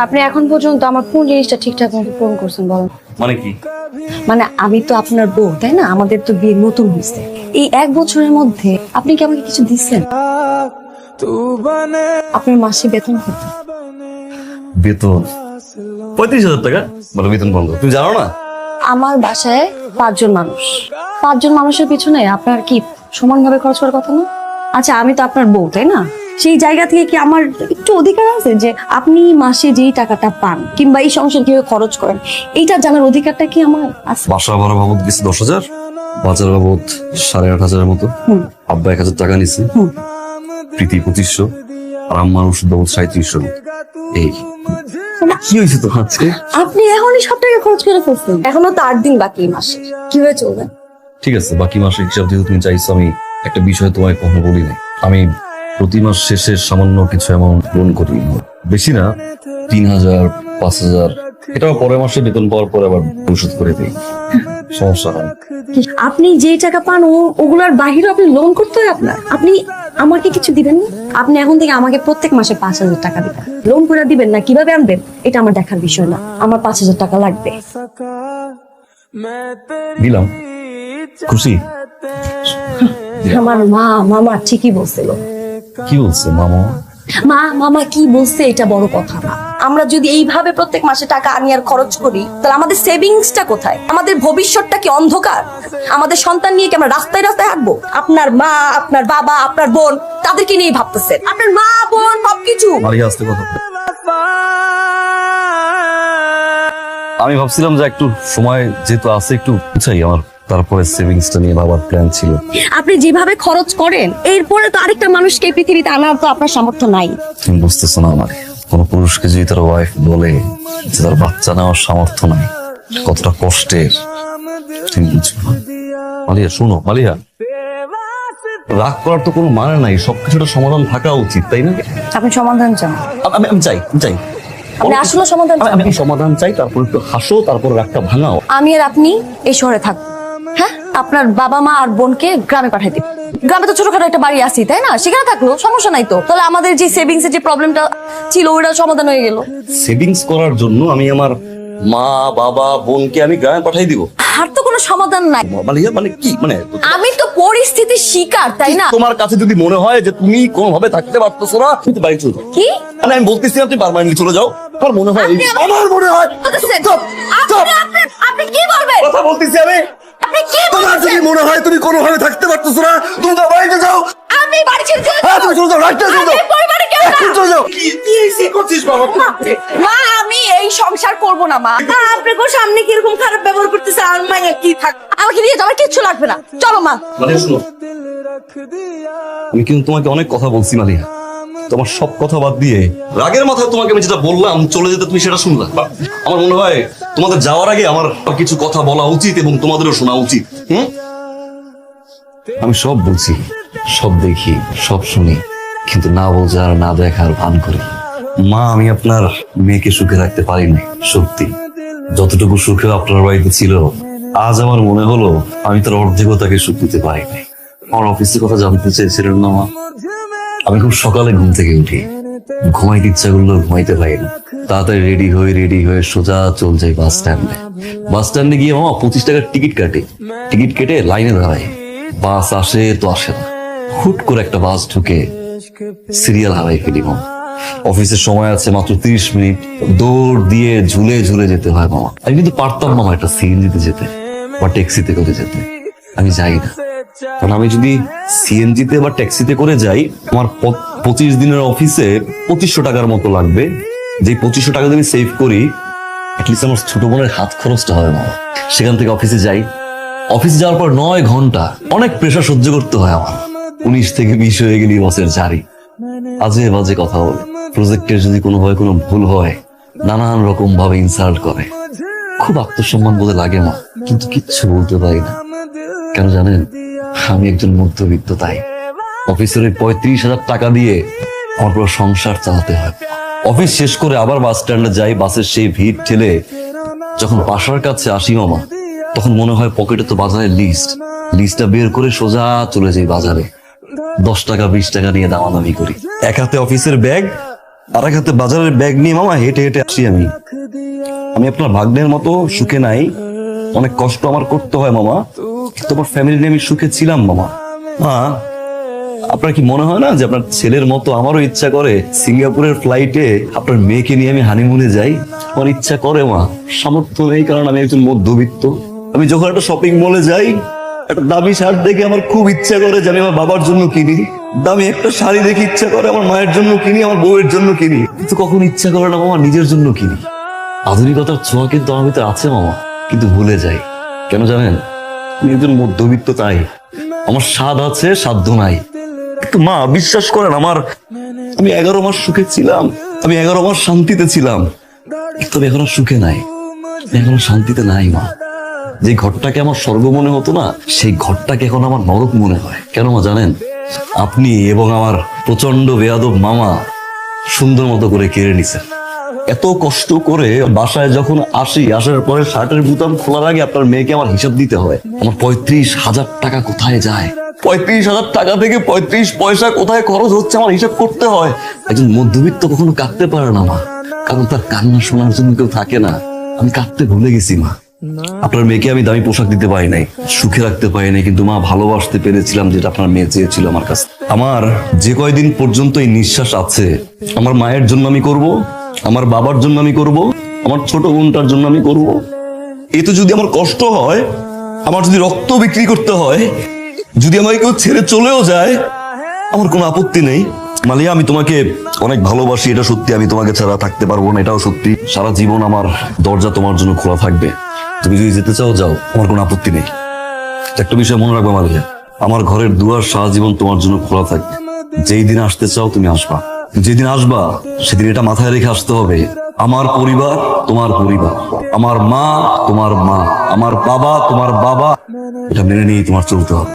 আপনি এখন পর্যন্ত আমার কোন জিনিসটা ঠিকঠাক মতো পূরণ করছেন বলেন? মানে কি? মানে আমি তো আপনার বউ, তাই না? আমাদের তো বিয়ে নতুন হয়েছে। এই 1 বছরের মধ্যে আপনি কি আমাকে কিছু দিচ্ছেন? আপনার মাসে বেতন কত? বেতন 35,000 টাকা। বলো বেতন বন্ধ, তুমি জানো না? আমার বাসায় 5 জন মানুষ। 5 জন মানুষের পিছনে আপনার কি সমানভাবে খরচ করার কথা না? আচ্ছা, আমি তো আপনার বউ, তাই না? সেই জায়গা থেকে কি আমার একটু অধিকার আছে যে আপনি মাসে যেই টাকাটা পান কিংবা এই সংসার কিভাবে খরচ করেন এইটা জানার অধিকারটা কি আমার আছে? বাসা ভাড়া বাবদ গেছে 10,000, বাজার বাবদ 8,500 মতো, আব্বা 1,000 টাকা নিছে, প্রীতি 2500, আর আম্মার ওষুধ বাবদ 3700। এই কি হয়েছে তো আজকে? আপনি এখনই সব টাকা খরচ করে ফেলছেন। এখনো তো 8 দিন বাকি এই মাসে, কিভাবে চলবেন? ঠিক আছে, বাকি মাসের হিসাব যেহেতু তুমি চাইছো, আমি একটা বিষয় তোমায় কখনো বলি নাই। আমি প্রতি মাস শেষে সামান্য কিছু অ্যামাউন্ট লোন করি, বেশি না, 3,000, 5,000। এটাও পরের মাসে বেতন পাওয়ার পরে আবার পরিশোধ করে দিই, সমস্যা হয় না। আপনি যেই টাকা পান ওগুলোর বাহিরে আপনি লোন করতে হয় আপনার? আপনি আমাকে কিছু দিবেন না? আপনি এখন থেকে আমাকে প্রত্যেক মাসে 5,000 টাকা দিবেন। লোন করে দিবেন না, কিভাবে আনবেন এটা আমার দেখার বিষয় না। আমার 5,000 টাকা লাগবে। দিলাম, খুশি? আমার মামা ঠিকই বলছিল। কি বলছে মামা? মামা কি বলছে এটা বড় কথা না। আমরা যদি এইভাবে প্রত্যেক মাসে টাকা আনি আর খরচ করি, তাহলে আমাদের সেভিংসটা কোথায়? আমাদের ভবিষ্যৎটা কি অন্ধকার? আমাদের সন্তান নিয়ে কি আমরা রাস্তায় রাস্তায় হাঁটবো? আপনার মা, আপনার বাবা, আপনার বোন, তাদেরকে নিয়ে ভাবতেছেন। আপনার মা, বোন সবকিছু। মালিয়া, আস্তে কথা বল। আমি ভাবছিলাম যে একটু সময় যেহেতু আছে একটু বুঝাই আমার, তারপরে সেভিংসটা নিয়ে ভাবার প্ল্যান ছিল। আপনি যেভাবে খরচ করেন এরপরে তো আরেকটা মানুষকে এই পৃথিবীতে আনার তো আপনার সামর্থ্য নাই। তুমি বুঝতেছো না, আমার কোন পুরুষকে যদি তার ওয়াইফ বলে যে তার বাচ্চা নেওয়ার সামর্থ্য নাই, কতটা কষ্টের তুমি বুঝো না। মালিয়া শোনো, মালিয়া, রাগ করার তো কোনো মানে নাই, সবকিছুটা সমাধান থাকা উচিত, তাই না? আপনি সমাধান চান? আমি চাই, আমি চাই, আপনি আসলে সমাধান চান? আমি সমাধান চাই, তারপর একটু হাসো, তারপর রাগটা ভাঙাও। আমি আর আপনি এই শহরে থাকবো, হ্যাঁ? আপনার বাবা মা আর বোনকে গ্রামে পাঠাই দিন। গ্রামে তো ছোটখাটো একটা বাড়ি আছে, তাই না? সেখানে থাকলো সমস্যা নাই তো। তাহলে আমাদের যে সেভিংস এর যে প্রবলেমটা ছিল ওইটা সমাধান হয়ে গেল। সেভিংস করার জন্য আমি আমার মা বাবা বোনকে আমি গ্রামে পাঠাই দিব? আর তো কোনো সমাধান নাই। মালিয়া, মানে কি, মানে আমি তো পরিস্থিতির শিকার, তাই না? তোমার কাছে যদি মনে হয় যে তুমি কোনোভাবে থাকতে পারতেছো না, তুমি তো বাড়ি চলে যাও। কি? মানে আমি বলতেছি না তুমি পার্মানেন্টলি চলে যাও, আমার মনে হয়, আমার মনে হয়। চুপ, চুপ। আপনি কি বলবেন? কথা বলতেছি আমি। আপনি কি তোমার যদি মনে হয় তুমি কোনোভাবে থাকতে পারতেছো না, তুমি তো বাড়িতে যাও। আমি বাড়ি ছেড়ে চলে হ্যাঁ, যাবো। তুমি চলে যাও, রাইটটা চলে যাও, আমি পরিবারে কেউ না। এখন চলে যাও। কি করছিস বাবা? মা, আমি এই সংসার করব না মা। আপনার সামনে কি এরকম খারাপ ব্যবহার করতেছে? আর মাইয়া কি থাক, আমাকে নিয়ে যাওয়ার কিচ্ছু লাগবে না, চলো মা। মালিয়া শোনো, আমি কিন্তু তোমাকে অনেক কথা বলছি মালিয়া, তোমার সব কথা বাদ দিয়ে রাগের মাথায় তোমাকে আমি যেটা বললাম চলে যেতে তুমি সেটা শুনলা। আমার মনে হয় তোমাদের যাওয়ার আগে আমার কিছু কথা বলা উচিত এবং তোমাদেরও শোনা উচিত। আমি সব বলছি, সব দেখি, সব শুনি, কিন্তু না বোঝার না দেখার ভান করি। মা, আমি আপনার মেয়েকে সুখে রাখতে পারি না, সত্যি। যতটুকু সুখে আপনার বাড়িতে ছিল, আজ আমার মনে হলো আমি তার অর্ধেকও তাকে সুখ দিতে পারি নাই। আমার অফিসের কথা জানতে চেয়েছিলেন না মা? আমি খুব সকালে ঘুম থেকে উঠি, ঘুমাইতে ইচ্ছা করলেও ঘুমাইতে পারি না। তাড়াতাড়ি রেডি হয়ে সোজা চল যাই বাস স্ট্যান্ডে। বাস স্ট্যান্ডে গিয়ে মামা 25 টাকার টিকিট কাটে, টিকিট কেটে লাইনে দাঁড়াই। বাস আসে তো আসে না, হুট করে একটা বাস ঢুকে সিরিয়াল হারাই ফেলি মামা। অফিসের সময় আছে মাত্র 30 মিনিট, দৌড় দিয়ে ঝুলে ঝুলে যেতে হয় মামা। আমি কিন্তু পারতাম মামা একটা সিএনজিতে যেতে বা ট্যাক্সিতে করে যেতে, আমি যাই না। কারণ আমি যদি সিএনজিতে বা ট্যাক্সিতে করে যাই, আমার 25 দিনের অফিসে 2500 টাকার মতো লাগবে। যে 2500 টাকা যদি সেভ করি, অ্যাটলিস্ট আমার ছোট বোনের হাত খরচটা হবে না। সেখান থেকে অফিসে যাই, অফিসে যাওয়ার পর 9 ঘন্টা অনেক প্রেশার সহ্য করতে হয় আমার। 19 থেকে 20 হয়ে গেলি বসের জারি, আজে বাজে কথা বলে, প্রজেক্টের যদি কোনোভাবে কোনো ভুল হয় নানান রকম ভাবে ইনসাল্ট করে। খুব আত্মসম্মান বলে লাগে না, কিন্তু কিচ্ছু বলতে পারি না। কেন জানেন? আমি একজন মধ্যবিত্ত, তাই অফিসের 35,000 টাকা দিয়ে আমার পুরো সংসার চালাতে হয়। অফিস শেষ করে আবার বাস স্ট্যান্ডে যাই, বাসের সেই ভিড় ঠেলে যখন বাসার কাছে আসি মামা, তখন মনে হয় পকেটে তো বাজারের লিস্টটা বের করে সোজা চলে যাই বাজারে। 10 টাকা 20 টাকা নিয়ে দামাদামি করি। এক হাতে অফিসের ব্যাগ, আর এক হাতে বাজারের ব্যাগ নিয়ে মামা হেঁটে হেঁটে আসি আমি। আমি আপনার ভাগ্নের মতো সুখে নাই, অনেক কষ্ট আমার করতে হয় মামা, তোমার ফ্যামিলি নিয়ে আমি সুখে ছিলাম মামা। মা, আপনার কি মনে হয় না যে আপনার ছেলের মতো আমারও ইচ্ছা করে সিঙ্গাপুরের ফ্লাইটে আপনার মেয়েকে নিয়ে আমি হানিমুনে যাই? আমার ইচ্ছা করে মা, সামর্থ্য নেই কারণ আমি একজন মধ্যবিত্ত। আমি যখন একটা শপিং মলে যাই, একটা দামি শার্ট দেখে আমার খুব ইচ্ছা করে যে আমি আমার বাবার জন্য কিনি, দামি একটা শাড়ি দেখে ইচ্ছা করে আমার মায়ের জন্য কিনি, আমার বউয়ের জন্য কিনি, কিন্তু কখন ইচ্ছা করে না মামা নিজের জন্য কিনি। আধুনিকতার ছোঁয়া কিন্তু আমার ভিতরে আছে মামা, কিন্তু ভুলে যাই কেন জানেন? আমি একজন মধ্যবিত্ত, তাই আমার স্বাদ আছে, সাধ্য নাই। কিন্তু মা বিশ্বাস করেন, আমি 11 মাস সুখে ছিলাম, আমি 11 মাস শান্তিতে ছিলাম, কিন্তু আমি এখন আর সুখে নাই, আমি এখন আর শান্তিতে নাই মা। যে ঘরটাকে আমার স্বর্গ মনে হতো না, সেই ঘরটাকে এখন আমার নরক মনে হয়। কেন মা জানেন? আপনি এবং আমার প্রচন্ড বেয়াদব মামা সুন্দর মতো করে কেড়ে নিছেন। এত কষ্ট করে বাসায় যখন আসি, আসার পরে শার্টের বুতাম খোলার আগে আপনার মেয়েকে আমার হিসাব দিতে হয়। আমার 35,000 টাকা কোথায় যায়, 35,000 টাকা থেকে 35 পয়সা কোথায় খরচ হচ্ছে আমার হিসাব করতে হয়। একজন মধ্যবিত্ত কখনো কাঁদতে পারে না মা, কারণ তার কান্না শোনার জন্য কেউ থাকে না। আমি কাঁদতে ভুলে গেছি মা। আপনার মেয়েকে আমি দামি পোশাক দিতে পারি নাই, সুখে রাখতে পারি নাই, কিন্তু মা ভালোবাসতে পেরেছিলাম যেটা আপনার মেয়ে চেয়েছিল আমার কাছে। আমার যে কয়দিন পর্যন্ত এই নিঃশ্বাস আছে, আমার মায়ের জন্য আমি করব, আমার বাবার জন্য আমি করব, আমার ছোট বোনটার জন্য আমি করব। এতে যদি আমার কষ্ট হয়, আমার যদি রক্ত বিক্রি করতে হয়, যদি আমাকে কেউ ছেড়ে চলেও যায়, আমার কোনো আপত্তি নেই। মালিয়া, আমি তোমাকে অনেক ভালোবাসি, এটা সত্যি। আমি তোমাকে ছাড়া থাকতে পারবো না, এটাও সত্যি। সারা জীবন আমার দরজা তোমার জন্য খোলা থাকবে। তুমি যদি যেতে চাও যাও, আমার কোনো আপত্তি নেই। একটা বিষয় মনে রাখবে মালিয়া, আমার ঘরের দুয়ার সারা জীবন তোমার জন্য খোলা থাকবে। যেই দিন আসতে চাও তুমি আসবা, যেদিন আসবা সেদিন এটা মাথায় রেখে আসতে হবে, আমার পরিবার তোমার পরিবার, আমার মা তোমার মা, আমার বাবা তোমার বাবা, এটা মেনে নিয়েই তোমার চলতে হবে।